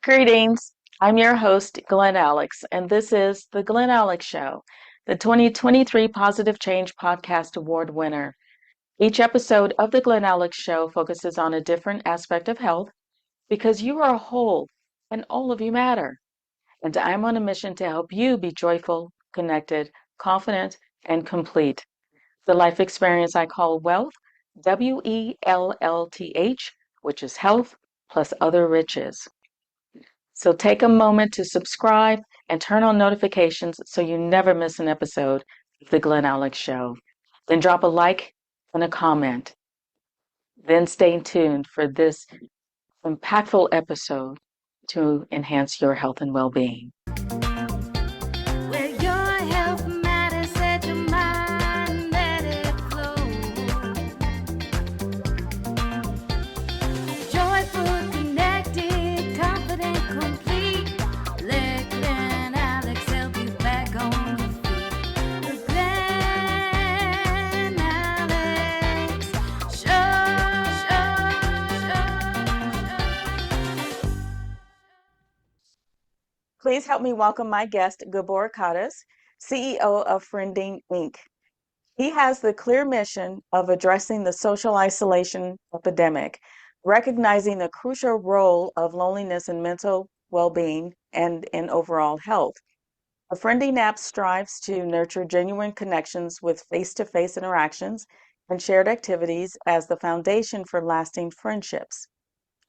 Greetings. I'm your host, Glen Alex, and this is The Glen Alex Show, the 2023 Positive Change Podcast Award winner. Each episode of The Glen Alex Show focuses on a different aspect of health because you are whole and all of you matter. And I'm on a mission to help you be joyful, connected, confident, and complete. The life experience I call Wellth, Wellth, which is health plus other riches. So take a moment to subscribe and turn on notifications so you never miss an episode of The Glen Alex Show. Then drop a like and a comment. Then stay tuned for this impactful episode to enhance your health and well-being. Where your health matters, set your mind, let it flow. Joyful, connected, confident, complete. Let Glen Alex help you back on your feet. The Glen Alex Show. Please help me welcome my guest, Gabor Kadas, CEO of Friending Inc. He has the clear mission of addressing the social isolation epidemic, recognizing the crucial role of loneliness in mental well-being and in overall health. The Friending app strives to nurture genuine connections with face-to-face interactions and shared activities as the foundation for lasting friendships.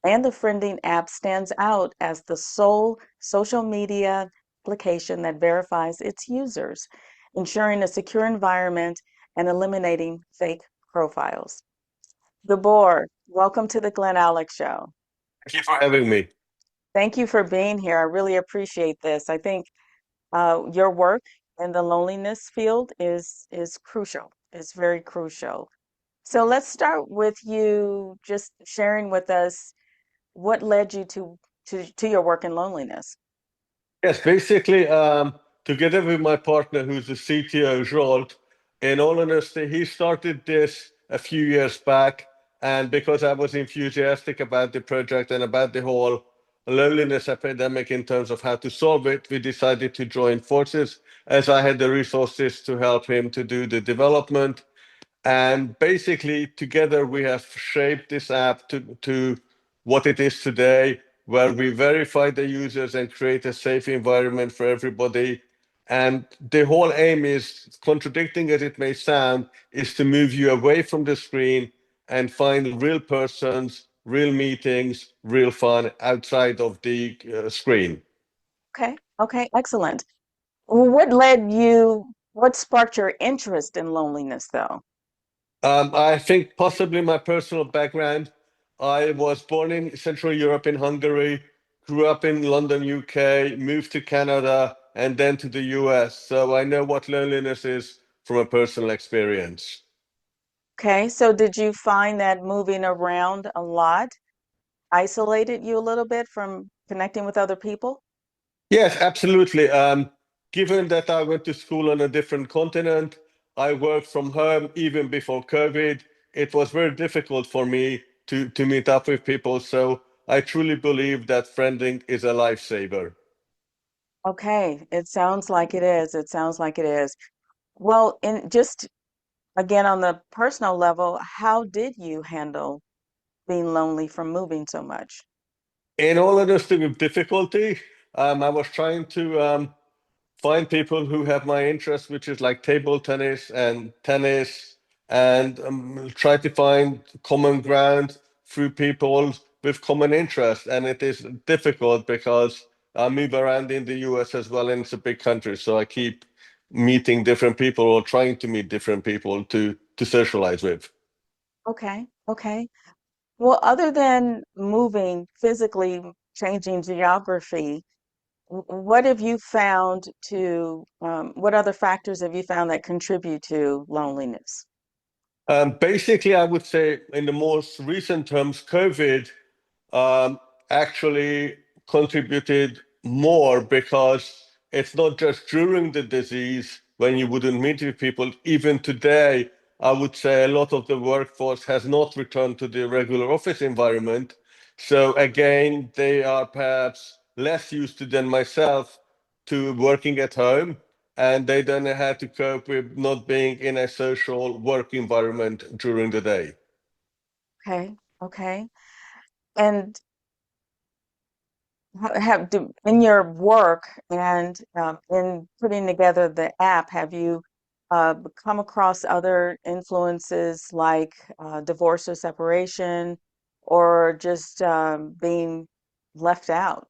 And the Friending app stands out as the sole social media application that verifies its users, ensuring a secure environment and eliminating fake profiles. Gabor, welcome to the Glen Alex Show. Thank you for having me. Thank you for being here. I really appreciate this. I think your work in the loneliness field is crucial. It's very crucial. So let's start with you just sharing with us what led you to your work in loneliness. Yes, basically, together with my partner, who's the CTO, Jolt, in all honesty, he started this a few years back. And because I was enthusiastic about the project and about the whole loneliness epidemic in terms of how to solve it, we decided to join forces as I had the resources to help him to do the development. And basically, together, we have shaped this app to what it is today, where we verify the users and create a safe environment for everybody. And the whole aim is, contradicting as it may sound, is to move you away from the screen and find real persons, real meetings, real fun outside of the screen. Okay, excellent. What sparked your interest in loneliness, though? I think possibly my personal background. I was born in Central Europe in Hungary, grew up in London, UK, moved to Canada, and then to the US. So I know what loneliness is from a personal experience. Okay, so did you find that moving around a lot isolated you a little bit from connecting with other people? Yes, absolutely. Given that I went to school on a different continent, I worked from home even before COVID. It was very difficult for me to meet up with people. So I truly believe that friending is a lifesaver. Okay, it sounds like it is. It sounds like it is. Well, in just again on the personal level, how did you handle being lonely from moving so much? In all honesty, with difficulty, I was trying to find people who have my interest, which is like table tennis, and try to find common ground through people with common interest. And it is difficult because I move around in the US as well, and it's a big country. So I keep meeting different people or trying to meet different people to socialize with. Okay. Well, other than moving physically, changing geography, what have you found what other factors have you found that contribute to loneliness? Basically, I would say in the most recent terms, COVID um, actually contributed more because it's not just during the disease when you wouldn't meet with people. Even today, I would say a lot of the workforce has not returned to the regular office environment. So again, they are perhaps less used to than myself to working at home, and they don't know how to cope with not being in a social work environment during the day. Okay. Okay. And in your work and in putting together the app, have you come across other influences like divorce or separation, or just being left out?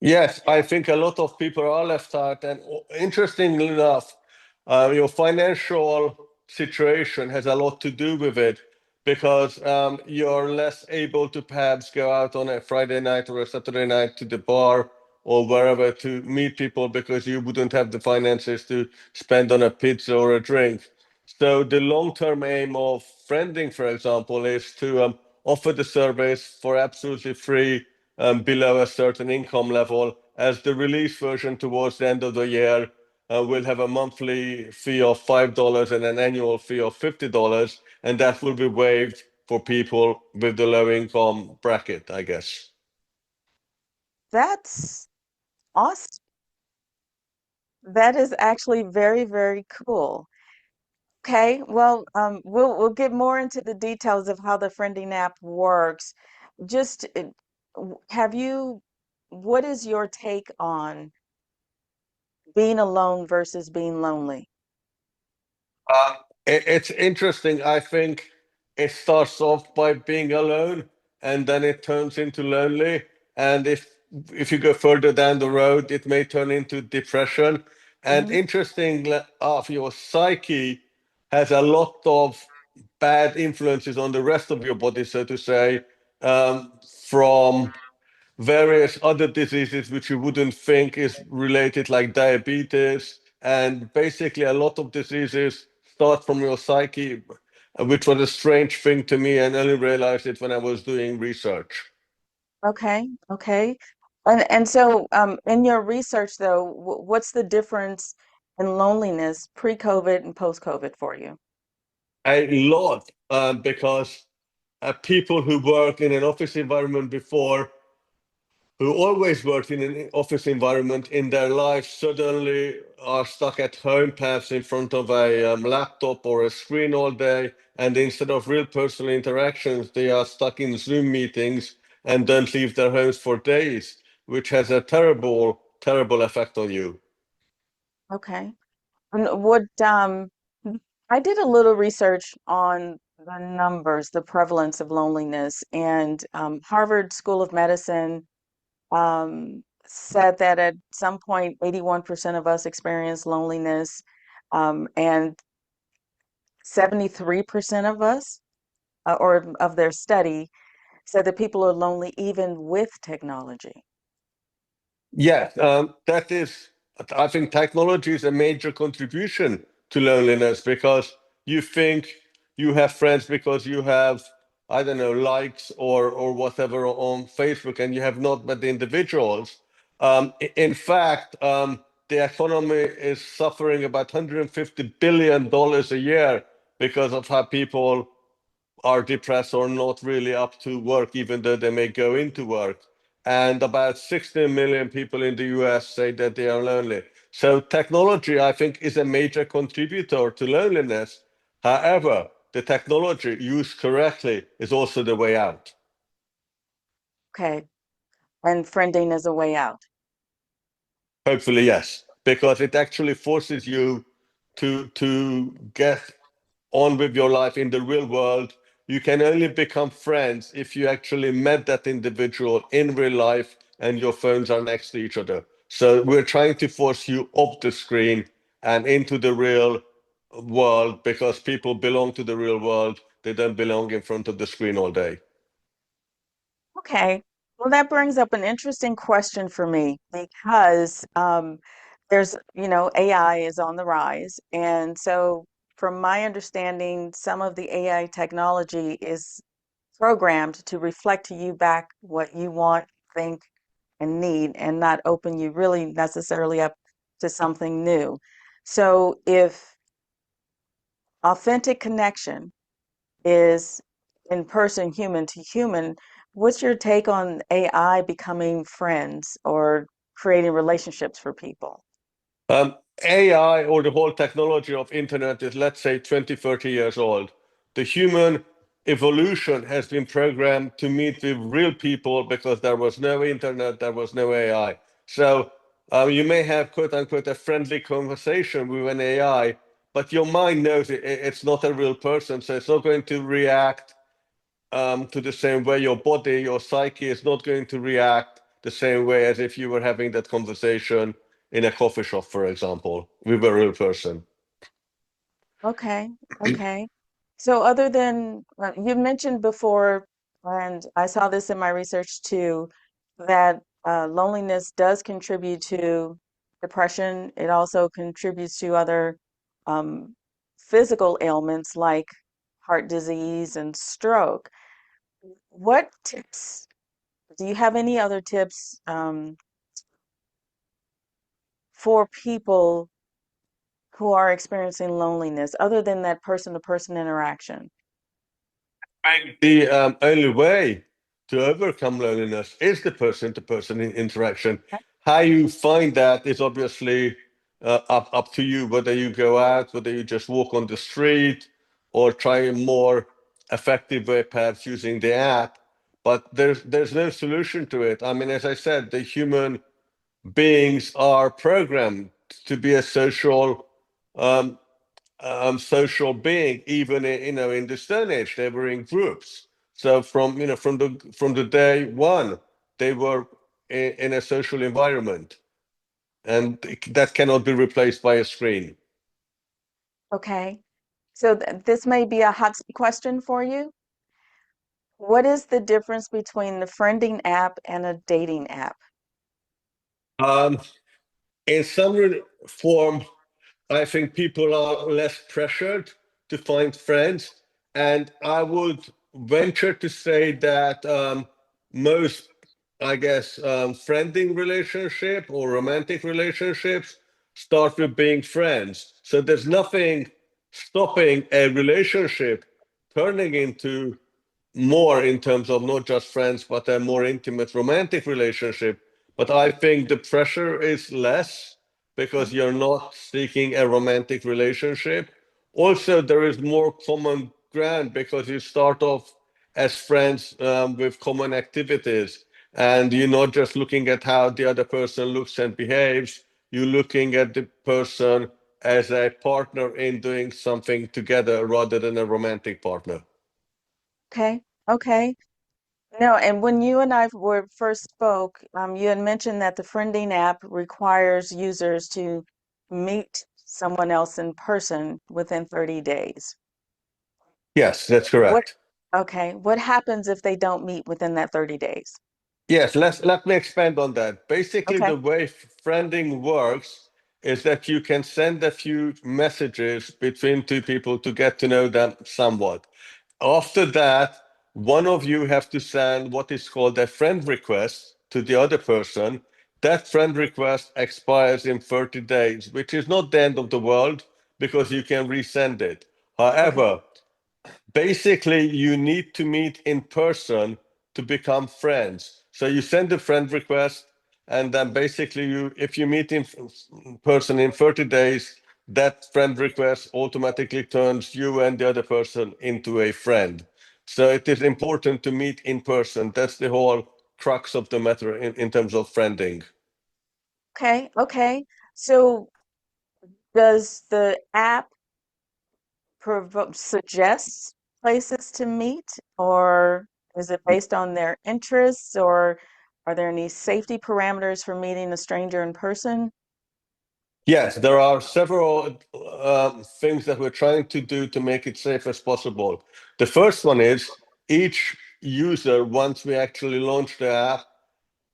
Yes, I think a lot of people are left out, and interestingly enough, your financial situation has a lot to do with it because you're less able to perhaps go out on a Friday night or a Saturday night to the bar or wherever to meet people because you wouldn't have the finances to spend on a pizza or a drink. So the long-term aim of Friending, for example, is to offer the service for absolutely free below a certain income level. As the release version towards the end of the year will have a monthly fee of $5 and an annual fee of $50, and that will be waived for people with the low income bracket, I guess. That's awesome. That is actually very, very cool. Okay, well, we'll get more into the details of how the friending app works. Just have you, what is your take on being alone versus being lonely? Uh, it's interesting. I think it starts off by being alone and then it turns into lonely. And if you go further down the road, it may turn into depression. And Hmm. interesting, of your psyche has a lot of bad influences on the rest of your body, so to say, from various other diseases which you wouldn't think is related, like diabetes. And basically, a lot of diseases start from your psyche, which was a strange thing to me, and only realized it when I was doing research. Okay, okay. And so in your research though, what's the difference in loneliness pre-COVID and post-COVID for you? A lot, because people who work in an office environment before, who always worked in an office environment in their life, suddenly are stuck at home, perhaps in front of a laptop or a screen all day. And instead of real personal interactions, they are stuck in Zoom meetings and don't leave their homes for days, which has a terrible, terrible effect on you. Okay. And what I did a little research on the numbers, the prevalence of loneliness, and Harvard School of Medicine said that at some point 81% of us experience loneliness, and 73% of us, or of their study, said that people are lonely even with technology. Yeah, that is, I think technology is a major contribution to loneliness because you think you have friends because you have, I don't know, likes or whatever on Facebook, and you have not met the individuals. In fact, the economy is suffering about $150 billion a year because of how people are depressed or not really up to work, even though they may go into work. And about 16 million people in the US say that they are lonely. So technology, I think, is a major contributor to loneliness. However, the technology used correctly is also the way out. Okay. And friending is a way out. Hopefully, yes, because it actually forces you to get on with your life in the real world. You can only become friends if you actually met that individual in real life and your phones are next to each other. So we're trying to force you off the screen and into the real world because people belong to the real world. They don't belong in front of the screen all day. Okay. Well, that brings up an interesting question for me because there's, AI is on the rise. And so, from my understanding, some of the AI technology is programmed to reflect to you back what you want, think, and need, and not open you really necessarily up to something new. So, if authentic connection is in person, human to human, What's your take on AI becoming friends or creating relationships for people? Um, AI or the whole technology of internet is, let's say, 20, 30 years old. The human evolution has been programmed to meet with real people because there was no internet, there was no AI. So you may have, quote unquote, a friendly conversation with an AI, but your mind knows it's not a real person, so it's not going to react to the same way. Your body, your psyche is not going to react the same way as if you were having that conversation in a coffee shop, for example, with a real person. Okay, okay. So other than you mentioned before, and I saw this in my research too, that loneliness does contribute to depression. It also contributes to other um, physical ailments like heart disease and stroke. What tips, do you have any other tips for people who are experiencing loneliness other than that person-to-person interaction? And the only way to overcome loneliness is the person-to-person interaction. How you find that is obviously up to you, whether you go out, whether you just walk on the street, or try a more effective way, perhaps using the app. But there's no solution to it. I mean, as I said, the human beings are programmed to be a um, social being. Even in the Stone Age, they were in groups. So from the day one, they were in a social environment, and that cannot be replaced by a screen. Okay. So this may be a question for you. What is the difference between the friending app and a dating app? Um, in some form, I think people are less pressured to find friends. And I would venture to say that most, I guess, friending relationship or romantic relationships start with being friends. So there's nothing stopping a relationship turning into more, in terms of not just friends, but a more intimate romantic relationship. But I think the pressure is less because Okay. you're not seeking a romantic relationship. Also, there is more common ground because you start off as friends with common activities, and you're not just looking at how the other person looks and behaves, you're looking at the person as a partner in doing something together rather than a romantic partner. Okay. Okay. No, and when you and I were first spoke, you had mentioned that the friending app requires users to meet someone else in person within 30 days. Yes, that's What, correct. okay, what happens if they don't meet within that 30 days? Yes, let me expand on that. Basically, Okay. the way friending works is that you can send a few messages between two people to get to know them somewhat. After that, one of you have to send what is called a friend request to the other person. That friend request expires in 30 days, which is not the end of the world because you can resend it. Okay. However, basically you need to meet in person to become friends. So you send a friend request, and then basically if you meet in person in 30 days, that friend request automatically turns you and the other person into a friend. So it is important to meet in person. That's the whole crux of the matter in terms of friending. Okay. Okay. So does the app suggest places to meet, or is it based on their interests, or are there any safety parameters for meeting a stranger in person? Yes, there are several things that we're trying to do to make it safe as possible. The first one is each user, once we actually launch the app,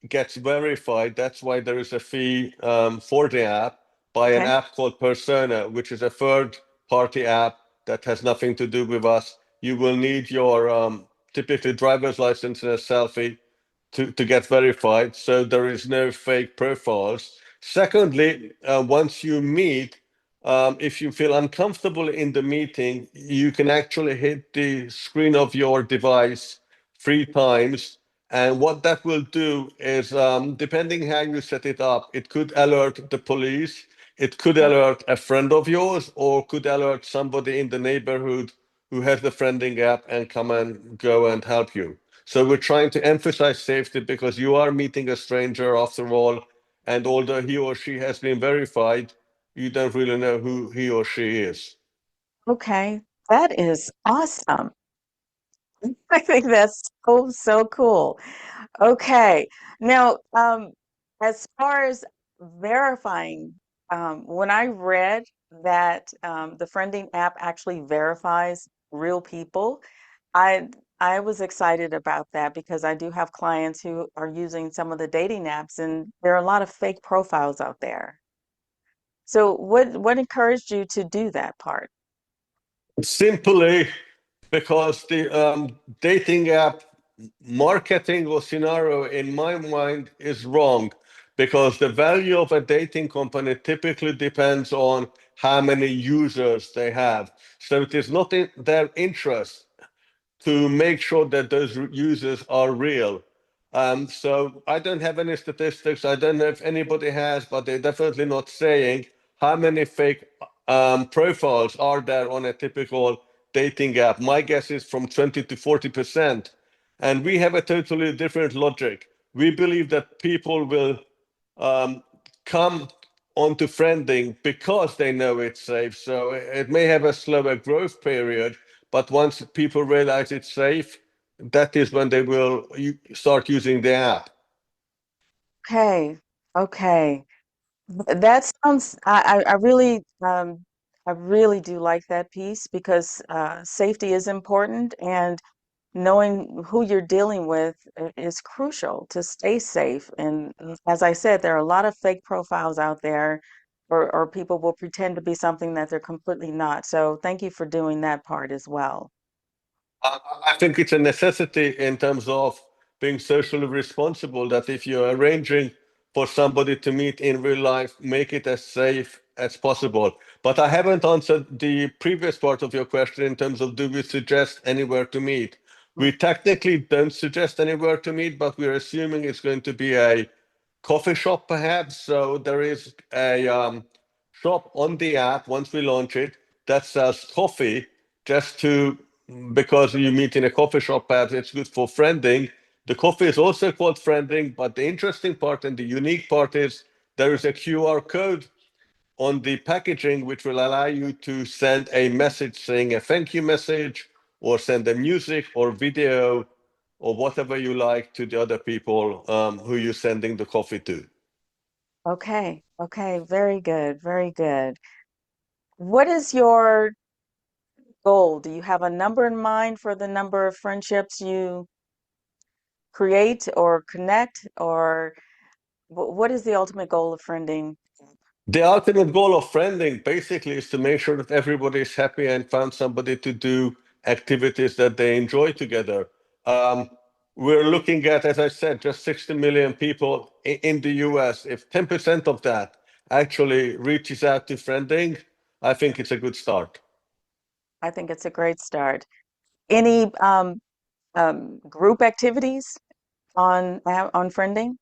gets verified. That's why there is a fee for the app by an Okay. app called Persona, which is a third-party app that has nothing to do with us. You will need your typically driver's license and a selfie to get verified, so there is no fake profiles. Secondly, once you meet, if you feel uncomfortable in the meeting, you can actually hit the screen of your device 3 times, And what that will do is, depending how you set it up, it could alert the police, it could Okay. alert a friend of yours, or could alert somebody in the neighborhood who has the friending app and come and go and help you. So we're trying to emphasize safety because you are meeting a stranger after all, and although he or she has been verified, you don't really know who he or she is. Okay. That is awesome. I think that's so cool. Okay. Now, as far as verifying, when I read that the friending app actually verifies real people, I I was excited about that because I do have clients who are using some of the dating apps, and there are a lot of fake profiles out there. So what encouraged you to do that part? Simply because the dating app marketing or scenario, in my mind, is wrong. Because the value of a dating company typically depends on how many users they have. So it is not in their interest to make sure that those users are real. So I don't have any statistics. I don't know if anybody has, but they're definitely not saying how many fake profiles are there on a typical dating app. My guess is from 20 to 40%. And we have a totally different logic. We believe that people will um, come onto friending because they know it's safe. So it may have a slower growth period, but once people realize it's safe, that is when they will start using the app. Okay. Okay. That sounds, I really do like that piece because safety is important and knowing who you're dealing with is crucial to stay safe. And as I said, there are a lot of fake profiles out there, or people will pretend to be something that they're completely not. So thank you for doing that part as well. I think it's a necessity in terms of being socially responsible that if you're arranging for somebody to meet in real life, make it as safe as possible. But I haven't answered the previous part of your question in terms of do we suggest anywhere to meet? We technically don't suggest anywhere to meet, but we're assuming it's going to be a coffee shop perhaps. So there is a shop on the app once we launch it that sells coffee just to because you meet in a coffee shop, perhaps it's good for friending. The coffee is also called friending, but the interesting part and the unique part is there is a QR code on the packaging which will allow you to send a message saying a thank you message or send a music or video or whatever you like to the other people who you're sending the coffee to. Okay. Okay. Very good. Very good. What is your goal? Do you have a number in mind for the number of friendships you create or connect, or what is the ultimate goal of friending? The ultimate goal of friending basically is to make sure that everybody is happy and found somebody to do activities that they enjoy together. Um, we're looking at, as I said, just 60 million people in the US. If 10% of that actually reaches out to friending, I think it's a good start. I think it's a great start. Any group activities on friending?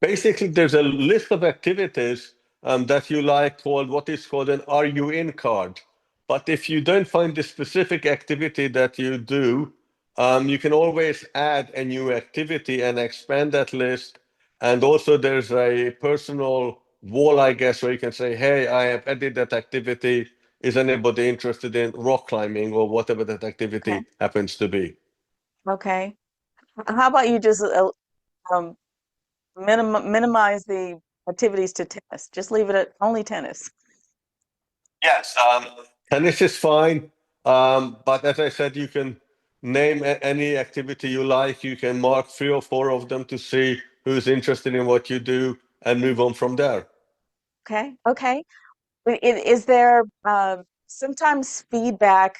Basically, there's a list of activities that you like called what is called an Are You In card. But if you don't find the specific activity that you do, you can always add a new activity and expand that list. And also, there's a personal wall, I guess, where you can say, hey, I have added that activity. Is anybody interested in rock climbing or whatever that Okay. activity happens to be? Okay. How about you just um, minimize the activities to tennis? Just leave it at only tennis. Yes, tennis is fine. But as I said, you can name any activity you like. You can mark three or four of them to see who's interested in what you do and move on from there. Okay. Okay. Is there sometimes feedback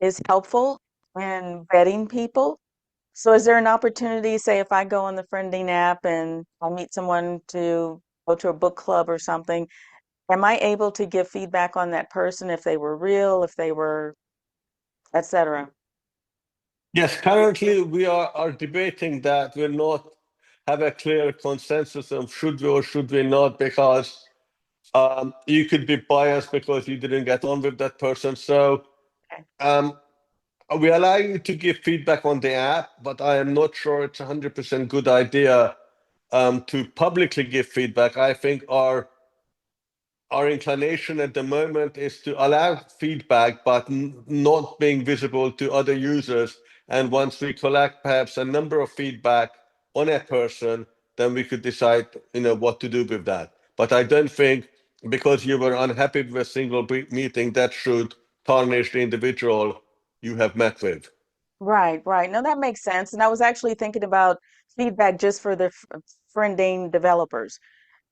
is helpful in vetting people? So is there an opportunity, say if I go on the friending app and I meet someone to go to a book club or something, am I able to give feedback on that person if they were real, if they were, etc.? Yes, currently we are debating that. We're not have a clear consensus of should we or should we not, because you could be biased because you didn't get on with that person. So Okay. um, we allow you to give feedback on the app, but I am not sure it's 100% good idea to publicly give feedback. I think our inclination at the moment is to allow feedback, but not being visible to other users. And once we collect perhaps a number of feedback on a person, then we could decide, what to do with that. But I don't think because you were unhappy with a single meeting that should tarnish the individual you have met with. Right, right. No, that makes sense. And I was actually thinking about feedback just for the friending developers.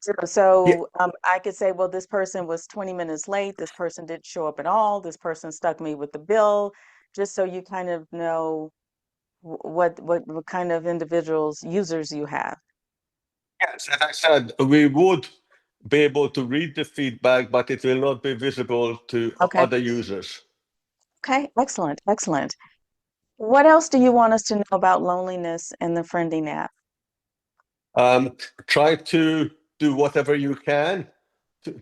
Yeah, I could say, well, this person was 20 minutes late. This person didn't show up at all. This person stuck me with the bill, just so you kind of know what kind of individuals, users you have. yes, as I said, we would be able to read the feedback, but it will not be visible to Okay. other users. Okay. Excellent. Excellent. What else do you want us to know about loneliness and the friending app? Um, Try to do whatever you can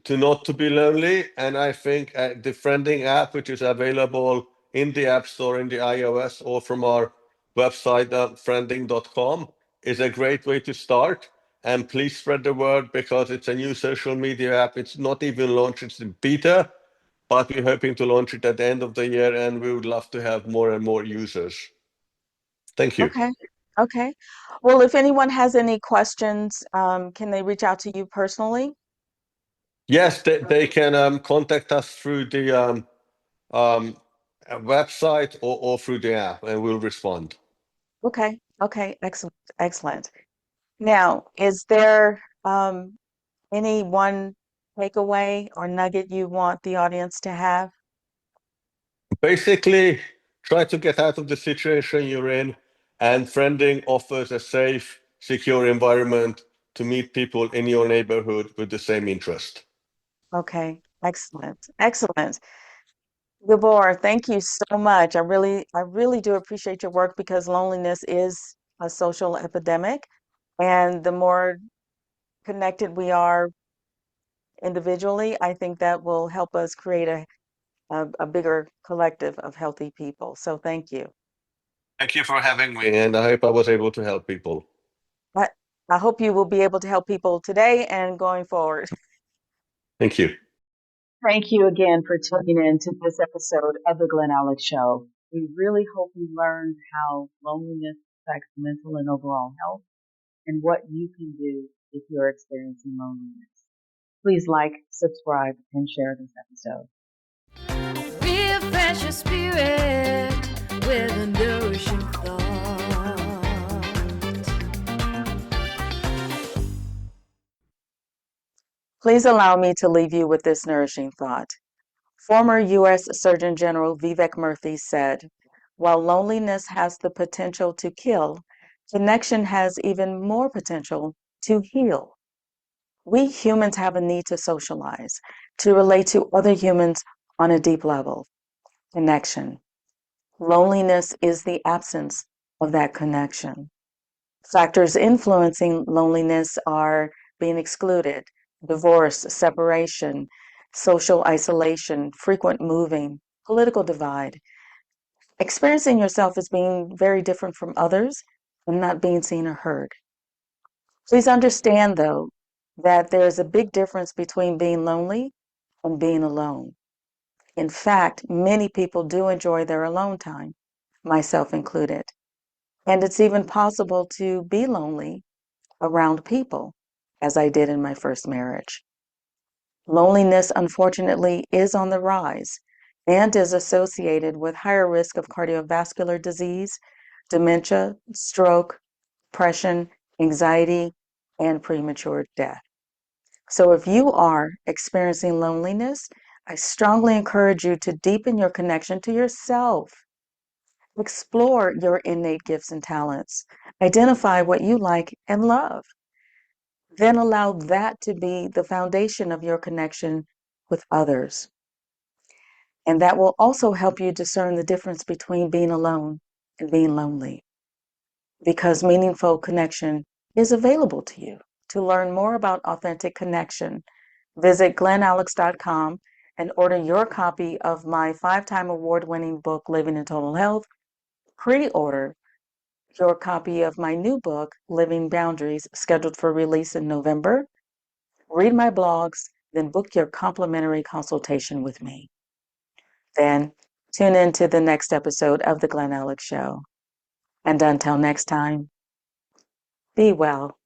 to not to be lonely. And I think the friending app, which is available in the App Store in the iOS or from our website, friending.com, is a great way to start. And please spread the word because it's a new social media app. It's not even launched, it's in beta, but we're hoping to launch it at the end of the year, and we would love to have more and more users. Thank you. Okay. Okay. Well, if anyone has any questions, can they reach out to you personally? Yes, they can contact us through the um, website or through the app, and we'll respond. Okay. Okay. Excellent. Excellent. Now, is there any one takeaway or nugget you want the audience to have? Basically, try to get out of the situation you're in, and Friending offers a safe, secure environment to meet people in your neighborhood with the same interest. Okay. Excellent. Excellent. Gabor, thank you so much. I really do appreciate your work because loneliness is a social epidemic, and the more connected we are individually, I think that will help us create a bigger collective of healthy people. So thank you. Thank you for having me, and I hope I was able to help people. I, I hope you will be able to help people today and going forward. Thank you. Thank you again for tuning in to this episode of the Glen Alex Show. We really hope you learned how loneliness affects mental and overall health and what you can do if you're experiencing loneliness. Please like, subscribe, and share this episode. Refresh your spirit with a nourishing thought. Please allow me to leave you with this nourishing thought. Former U.S. Surgeon General Vivek Murthy said, while loneliness has the potential to kill, connection has even more potential to heal. We humans have a need to socialize, to relate to other humans on a deep level. Connection. Loneliness is the absence of that connection. Factors influencing loneliness are being excluded, divorce, separation, social isolation, frequent moving, political divide, experiencing yourself as being very different from others and not being seen or heard. Please understand, though, that there is a big difference between being lonely and being alone. In fact, many people do enjoy their alone time, myself included. And it's even possible to be lonely around people, as I did in my first marriage. Loneliness, unfortunately, is on the rise and is associated with higher risk of cardiovascular disease, dementia, stroke, depression, anxiety, and premature death. So if you are experiencing loneliness, I strongly encourage you to deepen your connection to yourself. Explore your innate gifts and talents. Identify what you like and love. Then allow that to be the foundation of your connection with others. And that will also help you discern the difference between being alone and being lonely, because meaningful connection is available to you. To learn more about authentic connection, visit glenalex.com and order your copy of my 5-time award-winning book, Living in Total Health. Pre-order your copy of my new book, Living Boundaries, scheduled for release in November. Read my blogs, then book your complimentary consultation with me. Then tune in to the next episode of The Glen Alex Show. And until next time, be well.